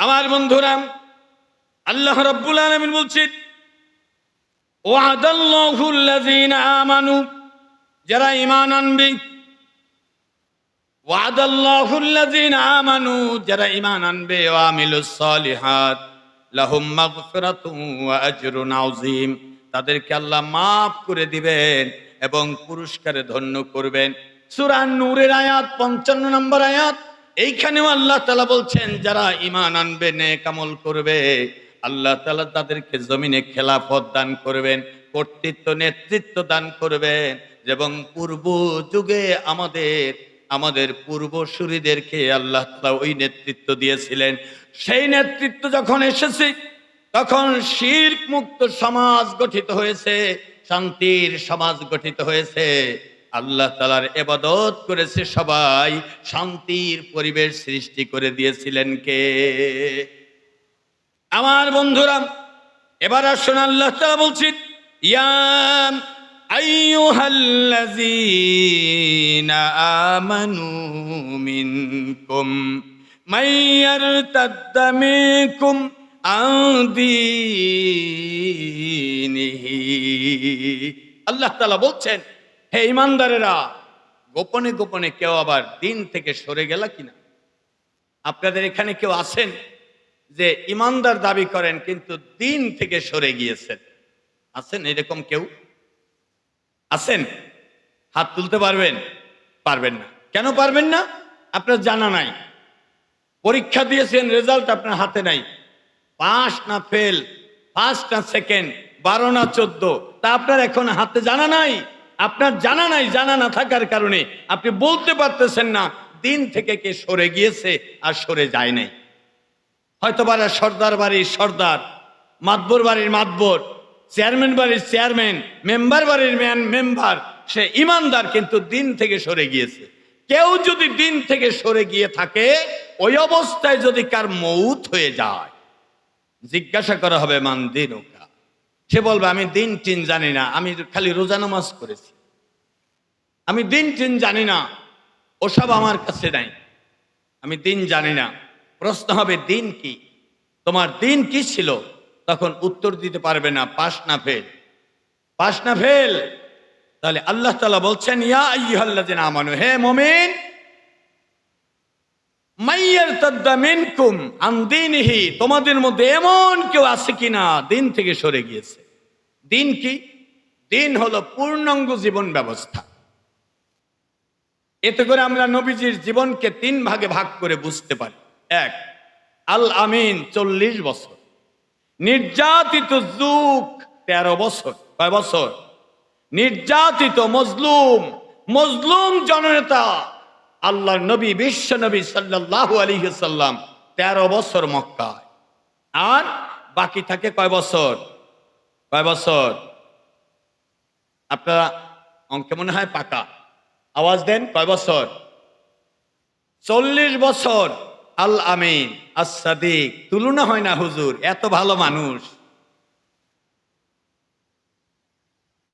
আমার বন্ধুরা, আল্লাহ রাব্বুল আলামিন বলছেন, ওয়াদাল্লাহুল্লাযীনা আমানু, যারা ঈমান আনবে। ওয়াদাল্লাহুল্লাযীনা আমানু, যারা ঈমান আনবে। ওয়া আমিলুস সালিহাত লাহুম মাগফিরাতুন ওয়া আজরুন আযীম, তাদেরকে আল্লাহ মাফ করে দিবেন এবং পুরস্কারে ধন্য করবেন। সূরা নূরের আয়াত 55 নম্বর আয়াত। এইখানেও আল্লাহ তাআলা বলছেন, যারা ঈমান আনবে, নেক আমল করবে, আল্লাহ তাআলা তাদেরকে জমিনে খেলাফত দান করবেন, কর্তৃত্ব নেতৃত্ব দান করবেন। এবং পূর্ব যুগে আমাদের পূর্বসূরীদেরকে আল্লাহ তাআলা ওই নেতৃত্ব দিয়েছিলেন। সেই নেতৃত্ব যখন এসেছে, তখন শিরক মুক্ত সমাজ গঠিত হয়েছে, শান্তির সমাজ গঠিত হয়েছে। আল্লাহ তাআলার ইবাদত করেছে সবাই, শান্তির পরিবেশ সৃষ্টি করে দিয়েছিলেন কে? আমার বন্ধুরা, এবার আসুন, আল্লাহ তাআলা বলছেন, ইয়া আইয়ুহাল্লাযীনা আমানু মিনকুম মাইয়ারতাদ্দা মিনকুম আন দীনিহি। আল্লাহ তাআলা বলছেন, হে ঈমানদারেরা, গোপনে গোপনে কেউ আবার দিন থেকে সরে গেল কিনা? আপনাদের এখানে কেউ আছেন যে ঈমানদার দাবি করেন কিন্তু দিন থেকে সরে গিয়েছেন? আছেন এরকম কেউ? আছেন? হাত তুলতে পারবেন? পারবেন না। কেন পারবেন না? আপনার জানা নাই। পরীক্ষা দিয়েছেন, রেজাল্ট আপনার হাতে নাই। পাস না ফেল, ফার্স্ট না সেকেন্ড, 12 না 14, তা আপনার এখন হাতে জানা নাই। আপনার জানা নাই, জানা না থাকার কারণে আপনি বলতে পারতেছেন না দিন থেকে কে সরে গিয়েছে আর সরে যায় নাই। হয়তো বারা সর্দার বাড়ির সর্দার, মাতবর বাড়ির মাতবর, চেয়ারম্যান বাড়ির চেয়ারম্যান, মেম্বার বাড়ির মেম্বার, সে ঈমানদার কিন্তু দিন থেকে সরে গিয়েছে। কেউ যদি দিন থেকে সরে গিয়ে থাকে, ওই অবস্থায় যদি কার মৌত হয়ে যায়, জিজ্ঞাসা করা হবে মান দিনুকা। সে বলবে, আমি দিন টিন জানি না, আমি খালি রোজা নামাজ করেছি, আমি দিন টিন জানি না, ওসব আমার কাছে নাই, আমি দিন জানি না। প্রশ্ন হবে, দিন কি? তোমার দিন কি ছিল? তখন উত্তর দিতে পারবে না, পাস না ফেল, পাস না ফেল। তাহলে আল্লাহ তাআলা বলছেন, ইয়া আইয়ুহাল্লাযীনা আমানু, হে মুমিন, মাইয়ারতাদ্দা মিনকুম আন দীনিহি, তোমাদের মধ্যে এমন কেউ আছে কিনা দিন থেকে সরে গিয়েছে। দিন কি? দিন হলো পূর্ণাঙ্গ জীবন ব্যবস্থা। এতে করে আমরা নবীজির জীবনকে 3 ভাগে ভাগ করে বুঝতে পারি। 1, আল আমিন 40 বছর, নির্যাতিত যুগ 13 বছর। কয় বছর? নির্যাতিত মজলুম জননেতা আল্লাহর নবী, বিশ্ব নবী সাল্লাল্লাহু আলাইহি ওয়াসাল্লাম 13 বছর মক্কায়। আর বাকি থাকে কয় বছর? কয় বছর? আপনারা অঙ্কে মনে হয় পাকা, আওয়াজ দেন, কয় বছর? 40 বছর। আল আমিন, আস সাদিক, তুলনা হয় না হুজুর, এত ভালো মানুষ।